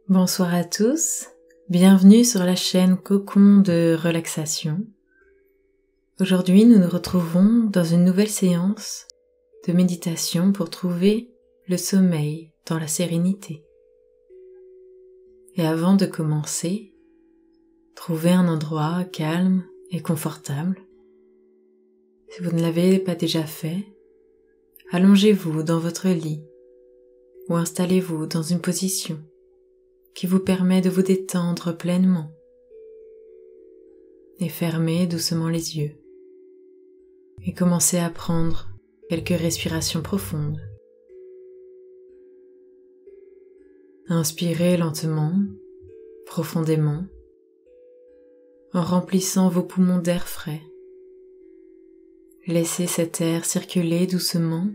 Bonsoir à tous, bienvenue sur la chaîne Cocon de relaxation. Aujourd'hui, nous nous retrouvons dans une nouvelle séance de méditation pour trouver le sommeil dans la sérénité. Et avant de commencer, trouvez un endroit calme et confortable. Si vous ne l'avez pas déjà fait, allongez-vous dans votre lit ou installez-vous dans une position qui vous permet de vous détendre pleinement et fermez doucement les yeux et commencez à prendre quelques respirations profondes. Inspirez lentement, profondément, en remplissant vos poumons d'air frais. Laissez cet air circuler doucement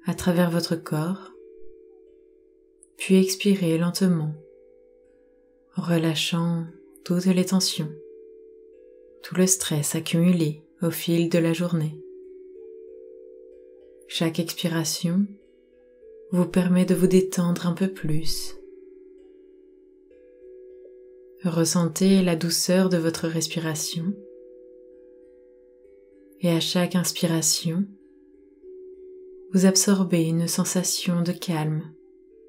à travers votre corps, puis expirez lentement, en relâchant toutes les tensions, tout le stress accumulé au fil de la journée. Chaque expiration vous permet de vous détendre un peu plus. Ressentez la douceur de votre respiration et à chaque inspiration, vous absorbez une sensation de calme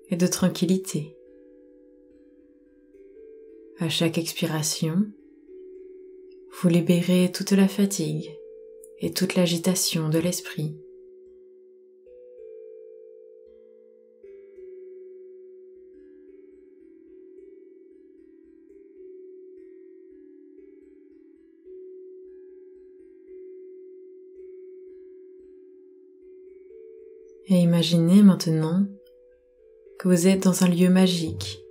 et de tranquillité. À chaque expiration, vous libérez toute la fatigue et toute l'agitation de l'esprit. Et imaginez maintenant que vous êtes dans un lieu magique,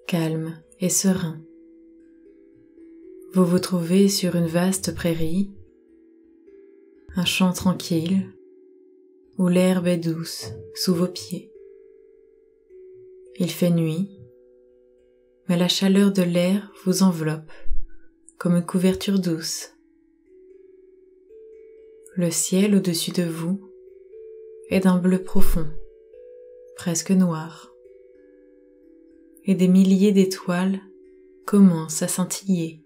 calme et serein. Vous vous trouvez sur une vaste prairie, un champ tranquille, où l'herbe est douce sous vos pieds. Il fait nuit, mais la chaleur de l'air vous enveloppe comme une couverture douce. Le ciel au-dessus de vous est d'un bleu profond, presque noir, et des milliers d'étoiles commencent à scintiller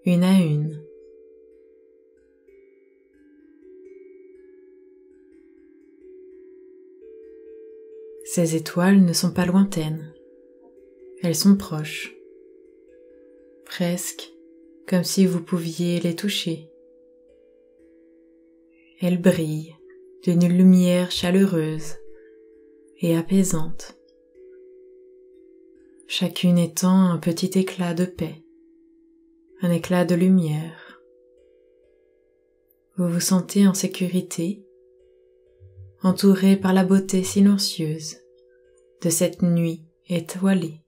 une à une. Ces étoiles ne sont pas lointaines, elles sont proches, presque comme si vous pouviez les toucher. Elles brillent d'une lumière chaleureuse et apaisante, chacune étant un petit éclat de paix, un éclat de lumière. Vous vous sentez en sécurité, entouré par la beauté silencieuse de cette nuit étoilée.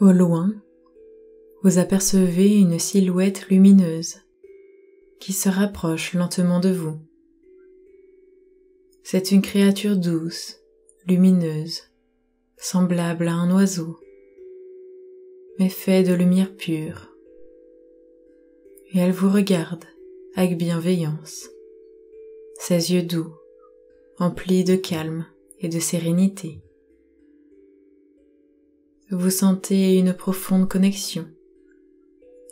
Au loin, vous apercevez une silhouette lumineuse qui se rapproche lentement de vous. C'est une créature douce, lumineuse, semblable à un oiseau, mais fait de lumière pure. Et elle vous regarde avec bienveillance, ses yeux doux, emplis de calme et de sérénité. Vous sentez une profonde connexion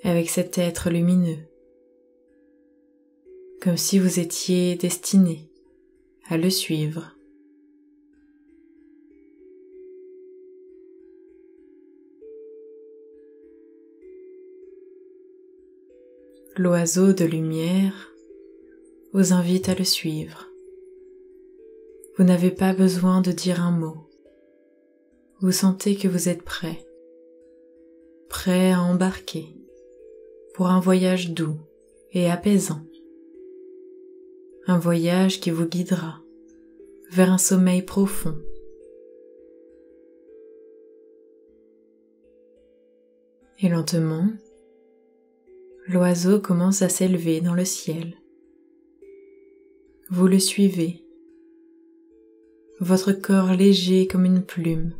avec cet être lumineux, comme si vous étiez destiné à le suivre. L'oiseau de lumière vous invite à le suivre. Vous n'avez pas besoin de dire un mot. Vous sentez que vous êtes prêt à embarquer pour un voyage doux et apaisant. Un voyage qui vous guidera vers un sommeil profond. Et lentement, l'oiseau commence à s'élever dans le ciel, Vous le suivez, votre corps léger comme une plume,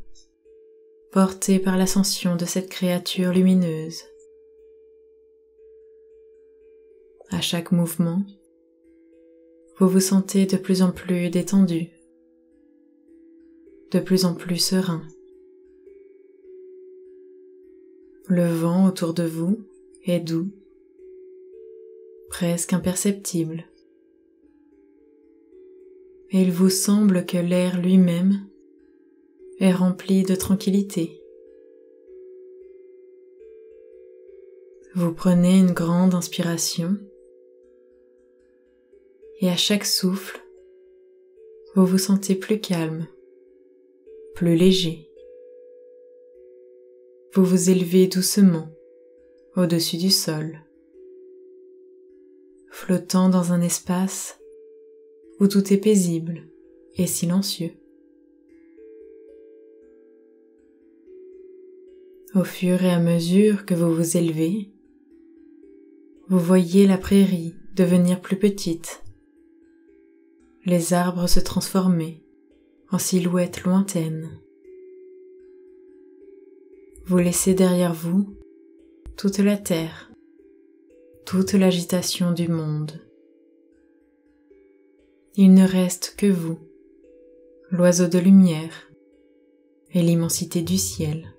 porté par l'ascension de cette créature lumineuse. À chaque mouvement, vous vous sentez de plus en plus détendu, de plus en plus serein. Le vent autour de vous est doux, presque imperceptible. Et il vous semble que l'air lui-même est rempli de tranquillité. Vous prenez une grande inspiration et à chaque souffle, vous vous sentez plus calme, plus léger. Vous vous élevez doucement au-dessus du sol, flottant dans un espace où tout est paisible et silencieux. Au fur et à mesure que vous vous élevez, vous voyez la prairie devenir plus petite, les arbres se transformer en silhouettes lointaines. Vous laissez derrière vous toute la terre, toute l'agitation du monde. Il ne reste que vous, l'oiseau de lumière et l'immensité du ciel.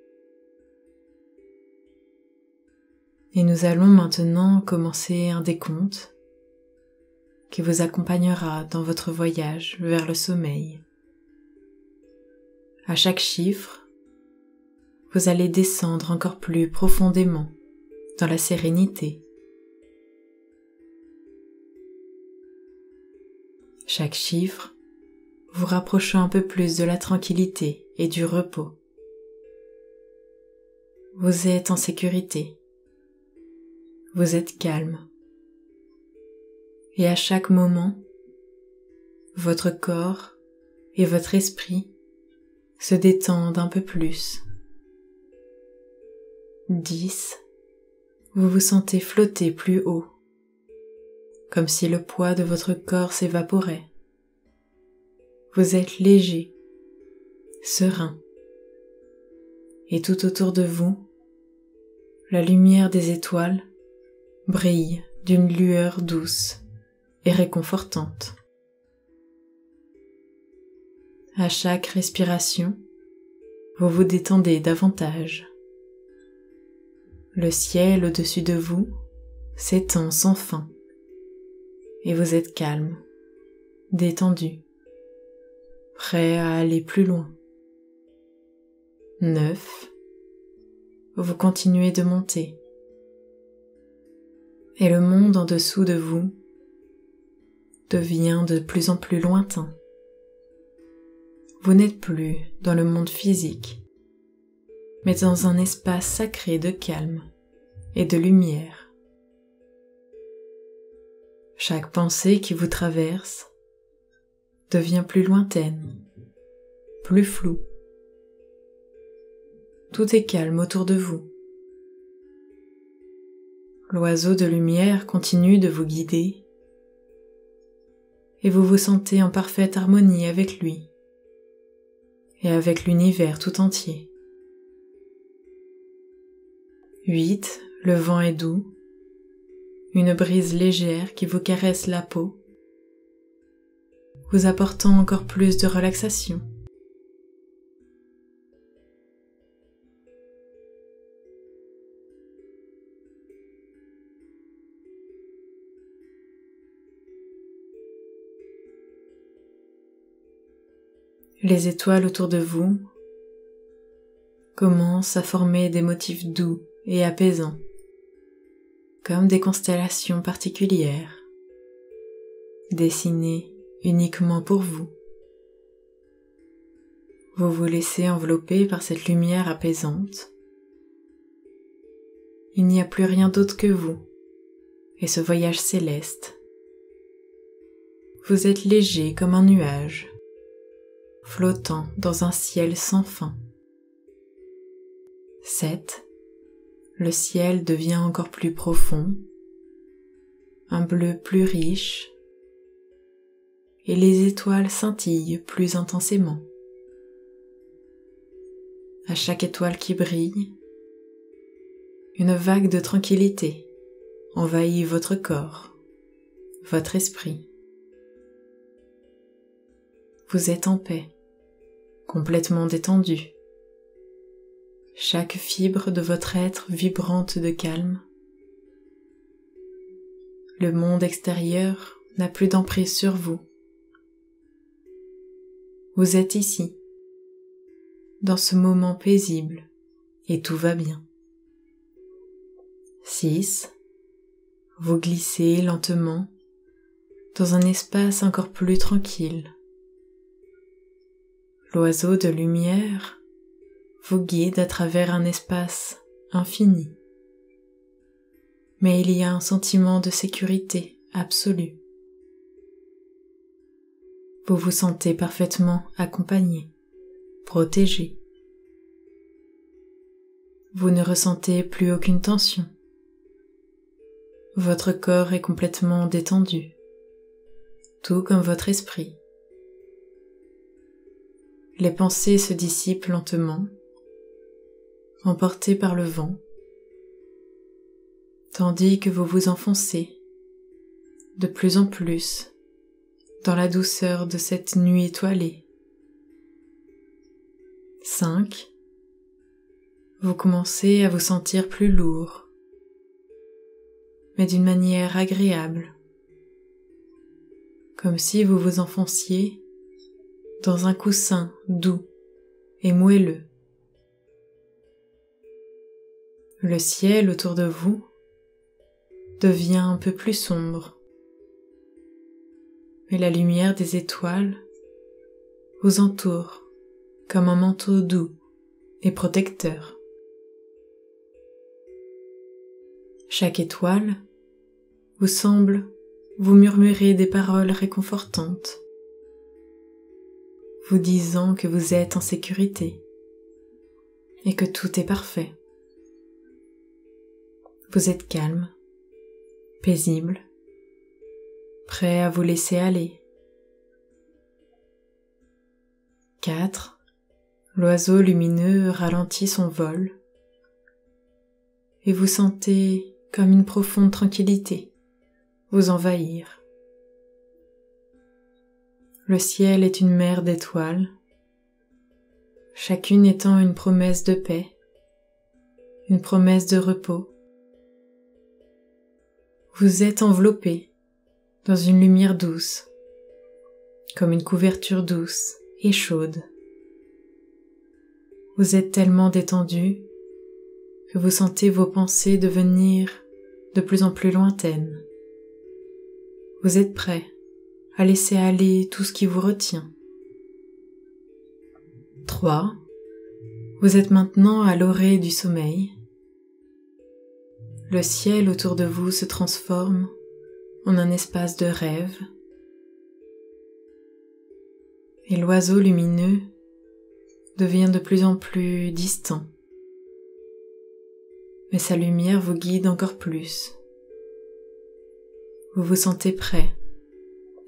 Et nous allons maintenant commencer un décompte qui vous accompagnera dans votre voyage vers le sommeil. À chaque chiffre, vous allez descendre encore plus profondément dans la sérénité. Chaque chiffre vous rapprochant un peu plus de la tranquillité et du repos. Vous êtes en sécurité. Vous êtes calme. Et à chaque moment, votre corps et votre esprit se détendent un peu plus. 10. Vous vous sentez flotter plus haut, comme si le poids de votre corps s'évaporait. Vous êtes léger, serein, et tout autour de vous, la lumière des étoiles brille d'une lueur douce et réconfortante. À chaque respiration, vous vous détendez davantage. Le ciel au-dessus de vous s'étend sans fin et vous êtes calme, détendu, prêt à aller plus loin. 9. Vous continuez de monter et le monde en dessous de vous devient de plus en plus lointain. Vous n'êtes plus dans le monde physique, mais dans un espace sacré de calme et de lumière. Chaque pensée qui vous traverse devient plus lointaine, plus floue. Tout est calme autour de vous. L'oiseau de lumière continue de vous guider et vous vous sentez en parfaite harmonie avec lui et avec l'univers tout entier. 8. Le vent est doux, une brise légère qui vous caresse la peau, vous apportant encore plus de relaxation. Les étoiles autour de vous commencent à former des motifs doux et apaisants, comme des constellations particulières, dessinées uniquement pour vous. Vous vous laissez envelopper par cette lumière apaisante. Il n'y a plus rien d'autre que vous et ce voyage céleste. Vous êtes léger comme un nuage, flottant dans un ciel sans fin. 7. Le ciel devient encore plus profond, un bleu plus riche, et les étoiles scintillent plus intensément. À chaque étoile qui brille, une vague de tranquillité envahit votre corps, votre esprit. Vous êtes en paix, complètement détendu. Chaque fibre de votre être vibrante de calme. Le monde extérieur n'a plus d'emprise sur vous. Vous êtes ici, dans ce moment paisible, et tout va bien. 6. Vous glissez lentement dans un espace encore plus tranquille. L'oiseau de lumière vous guide à travers un espace infini. Mais il y a un sentiment de sécurité absolue. Vous vous sentez parfaitement accompagné, protégé. Vous ne ressentez plus aucune tension. Votre corps est complètement détendu, tout comme votre esprit. Les pensées se dissipent lentement, emportées par le vent, tandis que vous vous enfoncez de plus en plus dans la douceur de cette nuit étoilée. 5. Vous commencez à vous sentir plus lourd, mais d'une manière agréable, comme si vous vous enfonciez dans un coussin doux et moelleux. Le ciel autour de vous devient un peu plus sombre, mais la lumière des étoiles vous entoure comme un manteau doux et protecteur. Chaque étoile vous semble vous murmurer des paroles réconfortantes, vous disant que vous êtes en sécurité et que tout est parfait. Vous êtes calme, paisible, prêt à vous laisser aller. 4. L'oiseau lumineux ralentit son vol et vous sentez comme une profonde tranquillité vous envahir. Le ciel est une mer d'étoiles, chacune étant une promesse de paix, une promesse de repos. Vous êtes enveloppé dans une lumière douce, comme une couverture douce et chaude. Vous êtes tellement détendu que vous sentez vos pensées devenir de plus en plus lointaines. Vous êtes prêt à laisser aller tout ce qui vous retient. 3. Vous êtes maintenant à l'orée du sommeil. Le ciel autour de vous se transforme en un espace de rêve. Et l'oiseau lumineux devient de plus en plus distant. Mais sa lumière vous guide encore plus. Vous vous sentez prêt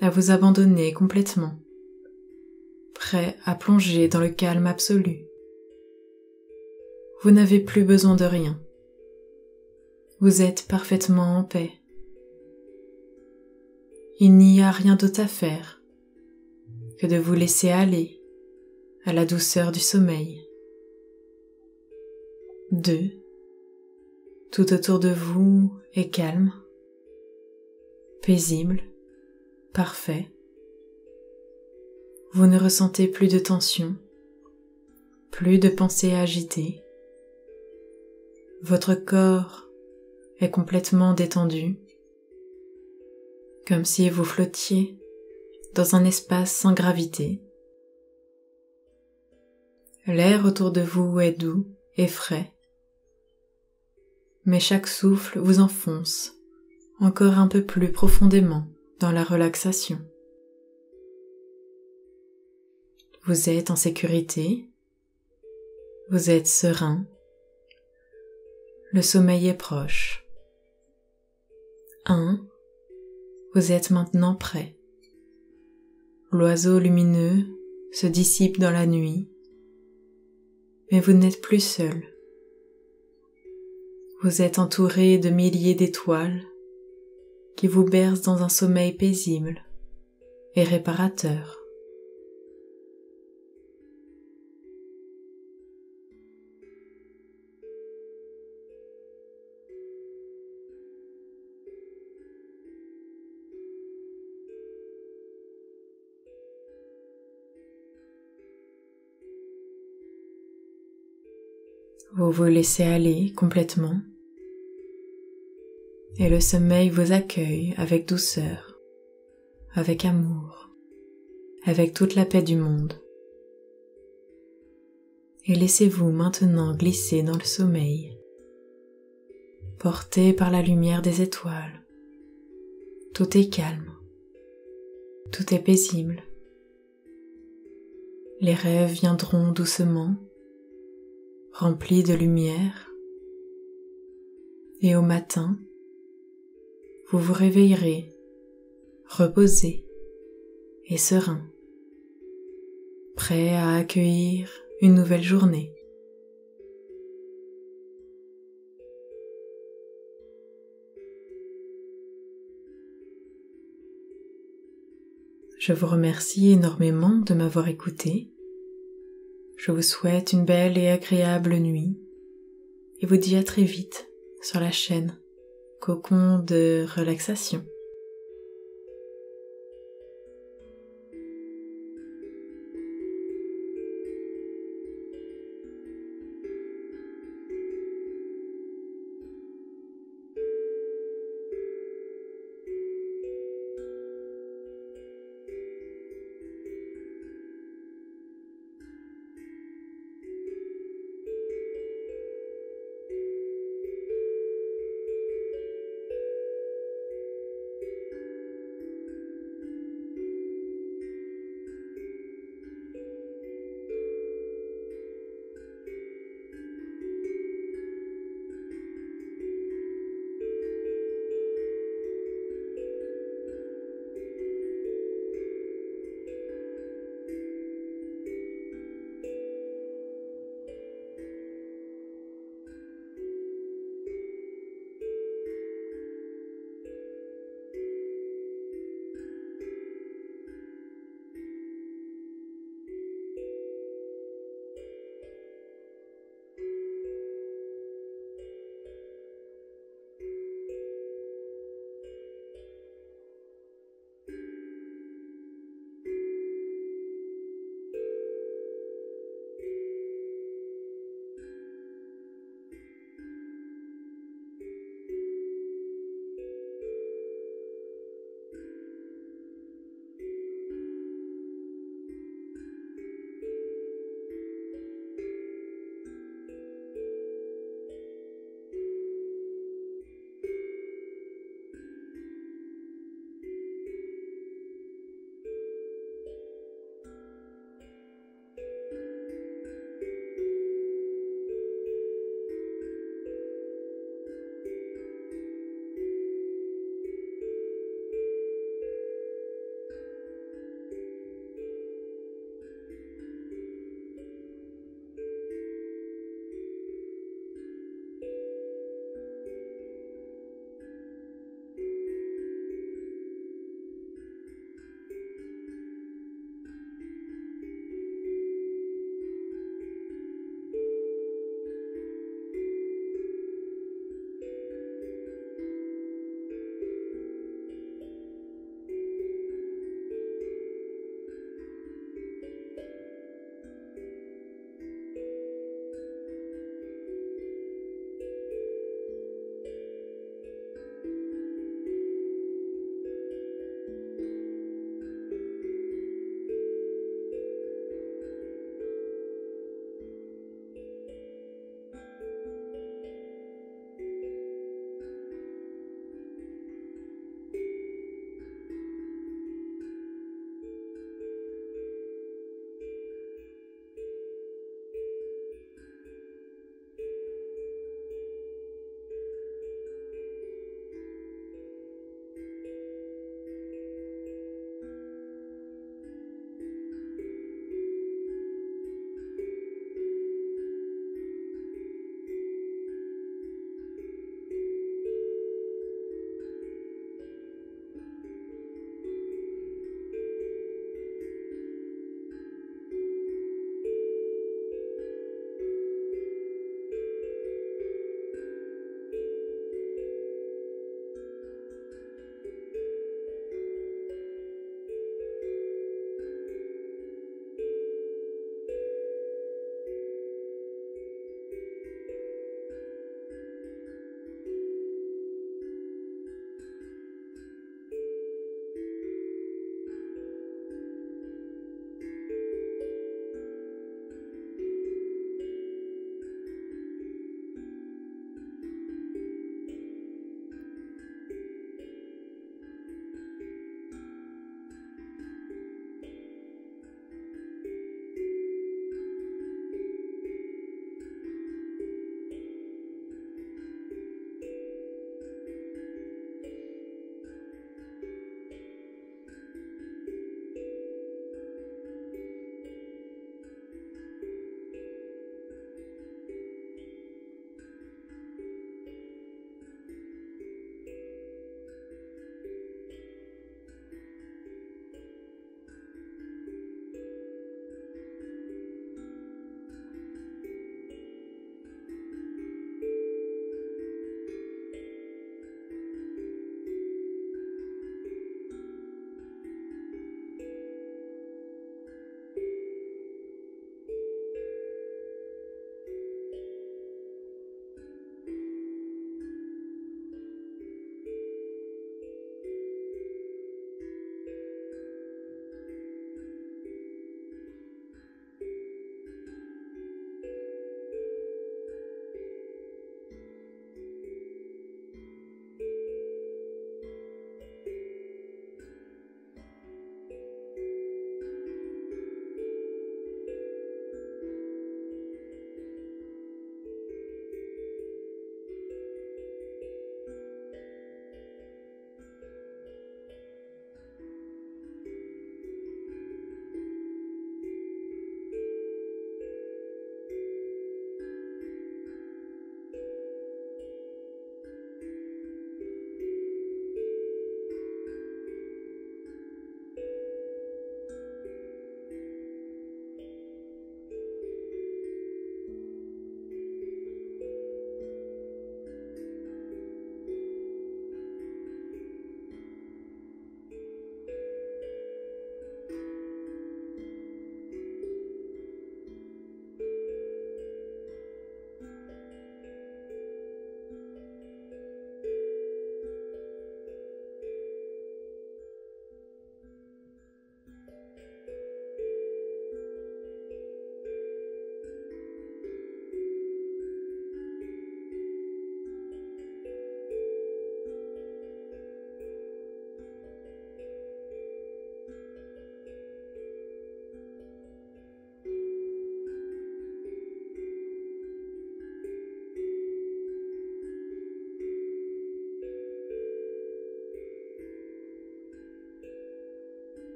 à vous abandonner complètement, prêt à plonger dans le calme absolu. Vous n'avez plus besoin de rien. Vous êtes parfaitement en paix. Il n'y a rien d'autre à faire que de vous laisser aller à la douceur du sommeil. 2. Tout autour de vous est calme, paisible, parfait. Vous ne ressentez plus de tension, plus de pensées agitées. Votre corps est complètement détendu, comme si vous flottiez dans un espace sans gravité. L'air autour de vous est doux et frais, mais chaque souffle vous enfonce encore un peu plus profondément dans la relaxation. Vous êtes en sécurité, vous êtes serein, le sommeil est proche. 1. Vous êtes maintenant prêt. l'oiseau lumineux se dissipe dans la nuit, mais vous n'êtes plus seul. Vous êtes entouré de milliers d'étoiles qui vous bercent dans un sommeil paisible et réparateur. Vous vous laissez aller complètement et le sommeil vous accueille avec douceur, avec amour, avec toute la paix du monde. Et laissez-vous maintenant glisser dans le sommeil, porté par la lumière des étoiles. Tout est calme, tout est paisible. Les rêves viendront doucement, remplis de lumière, et au matin, vous vous réveillerez, reposé et serein, prêt à accueillir une nouvelle journée. Je vous remercie énormément de m'avoir écouté. Je vous souhaite une belle et agréable nuit et vous dis à très vite sur la chaîne Cocon de relaxation.